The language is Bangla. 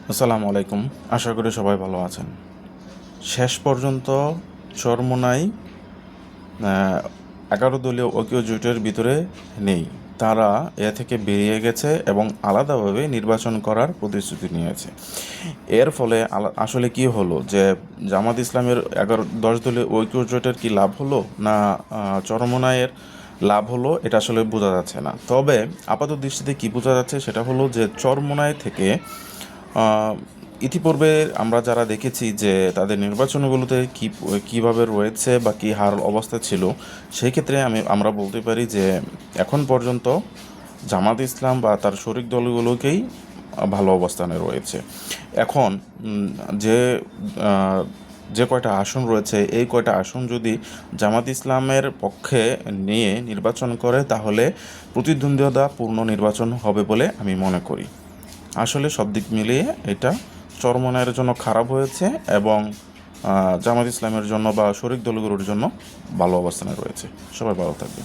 আসসালামু আলাইকুম। আশা করি সবাই ভালো আছেন। শেষ পর্যন্ত চরমোনাই ১১ দলীয় ঐক্য জোটের ভিতরে নেই। তারা এ থেকে বেরিয়ে গেছে এবং আলাদাভাবে নির্বাচন করার প্রতিশ্রুতি নিয়েছে। এর ফলে আসলে কি হলো যে জামাত ইসলামের ১১-১০ দলীয় ঐক্য জোটের কি লাভ হলো না চরমোনাইয়ের লাভ হলো, এটা আসলে বোঝা যাচ্ছে না। তবে আপাত দৃষ্টিতে কি বোঝা যাচ্ছে সেটা হলো যে চরমোনাই থেকে ইতিপূর্বে আমরা যারা দেখেছি যে তাদের নির্বাচনগুলোতে কীভাবে রয়েছে বা কী হার অবস্থা ছিল, সেই ক্ষেত্রে আমরা বলতে পারি যে এখন পর্যন্ত জামাত ইসলাম বা তার শরিক দলগুলোকেই ভালো অবস্থানে রয়েছে। এখন যে যে কয়টা আসন রয়েছে, এই কয়টা আসন যদি জামাত ইসলামের পক্ষে নিয়ে নির্বাচন করে তাহলে প্রতিদ্বন্দ্বিতাপূর্ণ নির্বাচন হবে বলে আমি মনে করি। আসলে সব দিক মিলিয়ে এটা চরমোনাইয়ের জন্য খারাপ হয়েছে এবং জামাত ইসলামের জন্য বা শরিক দলগুলোর জন্য ভালো অবস্থানে রয়েছে। সবাই ভালো থাকবে।